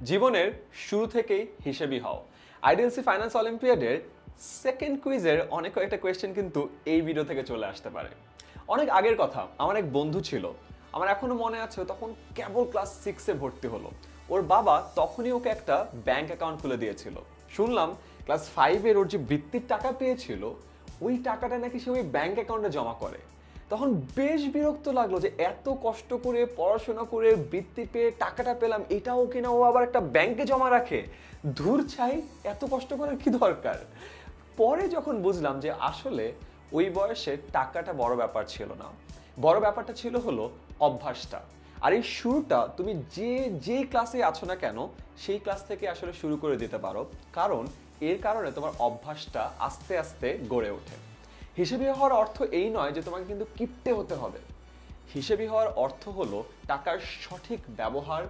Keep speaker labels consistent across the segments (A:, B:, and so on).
A: জীবনের শুরু থেকেই হিসেবি হও। আইডিএলসি ফাইন্যান্স অলিম্পিয়াডের সেকেন্ড কুইজের অনেক কয়েকটা কোয়েশ্চেন কিন্তু এই ভিডিও থেকে চলে আসতে পারে। অনেক আগের কথা, আমার এক বন্ধু ছিল, আমার এখনো মনে আছে, তখন কেবল ক্লাস 6-এ ভর্তি হলো। ওর বাবা তখনই ওকে একটা ব্যাংক অ্যাকাউন্ট খুলে দিয়েছিল। শুনলাম ক্লাস 5-এর ওর যে বৃত্তির টাকা পেয়েছিল, ওই টাকাটা নাকি সে ওই ব্যাংক অ্যাকাউন্টে জমা করে। তখন বেশ বিরক্ত লাগলো যে এত কষ্ট করে পড়াশোনা করে বৃত্তি পেয়ে টাকাটা পেলাম, এটাও কিনা ও আবার একটা ব্যাংকে জমা রাখে। ধুর চাই, এত কষ্ট করার কি দরকার। পরে যখন বুঝলাম যে আসলে ওই বয়সে টাকাটা বড় ব্যাপার ছিল না, বড় ব্যাপারটা ছিল হলো অভ্যাসটা। আর এই শুরুটা তুমি যেই ক্লাসে আছো না কেন, সেই ক্লাস থেকে আসলে শুরু করে দিতে পারো, কারণ এর কারণে তোমার অভ্যাসটা আস্তে আস্তে গড়ে ওঠে। হিসেবি হওয়ার অর্থ এই নয় যে তোমাকে কিন্তু কিপ্টে হতে হবে। হিসেবি হওয়ার অর্থ হলো টাকার সঠিক ব্যবহার,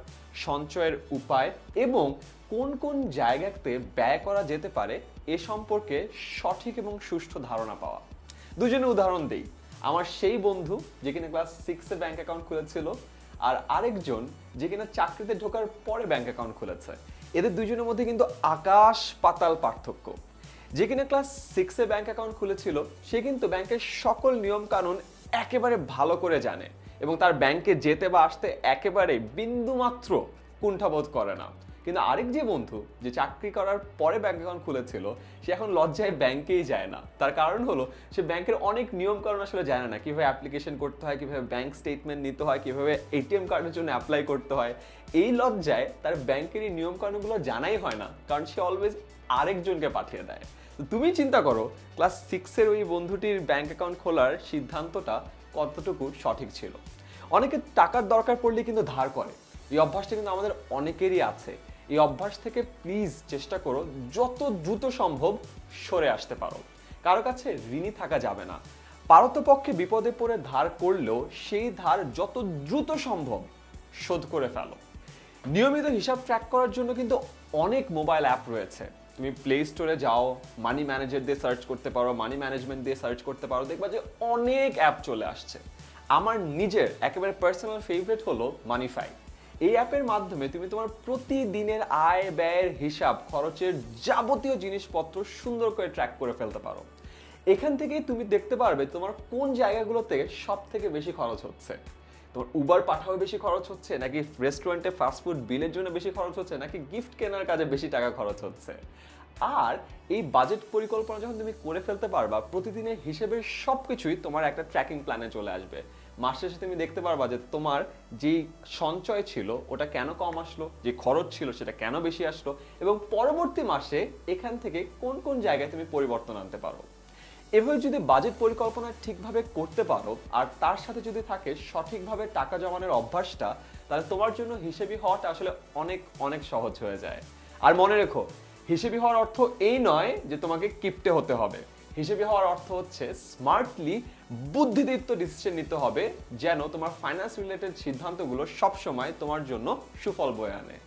A: সঞ্চয়ের উপায় এবং কোন কোন জায়গাতে ব্যয় করা যেতে পারে এ সম্পর্কে সঠিক এবং সুষ্ঠু ধারণা পাওয়া। দুজনে উদাহরণ দেই। আমার সেই বন্ধু যে কিনা ক্লাস 6-এ ব্যাংক অ্যাকাউন্ট খুলেছিল, আর আরেকজন যে কিনা চাকরিতে ঢোকার পরে ব্যাংক অ্যাকাউন্ট খুলেছে। এদের দুজনের মধ্যে কিন্তু আকাশ পাতাল পার্থক্য। যে কিনা ক্লাস 6-এ ব্যাংক অ্যাকাউন্ট খুলেছিল, সে কিন্তু ব্যাংকের সকল নিয়ম কানুন একেবারে ভালো করে জানে এবং তার ব্যাংকে যেতে বা আসতে একেবারে বিন্দুমাত্র কুণ্ঠাবোধ করে না। কিন্তু আরেক যে বন্ধু যে চাকরি করার পরে ব্যাংক অ্যাকাউন্ট খুলেছিল, সে এখন লজ্জায় ব্যাংকেই যায় না। তার কারণ হলো সে ব্যাংকের অনেক নিয়ম কানুন আসলে জানে না, কিভাবে অ্যাপ্লিকেশন করতে হয়, কিভাবে ব্যাংক স্টেটমেন্ট নিতে হয়, কিভাবে এটিএম কার্ডের জন্য অ্যাপ্লাই করতে হয়। এই লজ্জায় তার ব্যাংকের এই নিয়ম কানুনগুলো জানাই হয় না, কারণ সে অলওয়েজ আরেকজনকে পাঠিয়ে দেয়। তুমি চিন্তা করো ক্লাস 6-এর ওই বন্ধুটির ব্যাংক অ্যাকাউন্ট খোলার সিদ্ধান্তটা কতটুকু সঠিক ছিল। অনেকে টাকার দরকার পড়লে কিন্তু ধার করে, এই অভ্যাসটা কিন্তু আমাদের অনেকেরই আছে। এই অভ্যাস থেকে প্লিজ চেষ্টা করো যত দ্রুত সম্ভব সরে আসতে পারো। কারো কাছে ঋণী থাকা যাবে না। পারতপক্ষে বিপদে পড়ে ধার করলেও সেই ধার যত দ্রুত সম্ভব শোধ করে ফেলো। নিয়মিত হিসাব ট্র্যাক করার জন্য কিন্তু অনেক মোবাইল অ্যাপ রয়েছে। তুমি প্লে স্টোরে যাও, মানি ম্যানেজার দিয়ে সার্চ করতে পারো, মানি ম্যানেজমেন্ট দিয়ে সার্চ করতে পারো, দেখবা যে অনেক অ্যাপ চলে আসছে। আমার নিজের একেবারে পার্সোনাল ফেভারিট হলো মানিফাই। এই অ্যাপের মাধ্যমে তুমি তোমার প্রতিদিনের আয় ব্যয়ের হিসাব, খরচের যাবতীয় জিনিসপত্র সুন্দর করে ট্র্যাক করে ফেলতে পারো। এখান থেকেই তুমি দেখতে পারবে তোমার কোন জায়গাগুলো থেকে সব থেকে বেশি খরচ হচ্ছে। তোমার উবার পাঠাও বেশি খরচ হচ্ছে, নাকি রেস্টুরেন্টে ফাস্টফুড বিলের জন্য বেশি খরচ হচ্ছে, নাকি গিফট কেনার কাজে বেশি টাকা খরচ হচ্ছে। আর এই বাজেট পরিকল্পনা যখন তুমি করে ফেলতে পারবা, প্রতিদিনের হিসেবের সবকিছুই তোমার একটা ট্র্যাকিং প্ল্যানে চলে আসবে। মাস শেষে তুমি দেখতে পারবা যে তোমার যেই সঞ্চয় ছিল ওটা কেন কম আসলো, যে খরচ ছিল সেটা কেন বেশি আসলো, এবং পরবর্তী মাসে এখান থেকে কোন কোন জায়গায় তুমি পরিবর্তন আনতে পারো। এভাবে যদি বাজেট পরিকল্পনা ঠিকভাবে করতে পারো, আর তার সাথে যদি থাকে সঠিকভাবে টাকা জমানোর অভ্যাসটা, তাহলে তোমার জন্য হিসেবি হওয়াটা আসলে অনেক অনেক সহজ হয়ে যায়। আর মনে রেখো, হিসেবি হওয়ার অর্থ এই নয় যে তোমাকে কিপ্টে হতে হবে। হিসেবি হওয়ার অর্থ হচ্ছে স্মার্টলি বুদ্ধিদীপ্ত ডিসিশন নিতে হবে, যেন তোমার ফাইন্যান্স রিলেটেড সিদ্ধান্তগুলো সবসময় তোমার জন্য সুফল বয়ে আনে।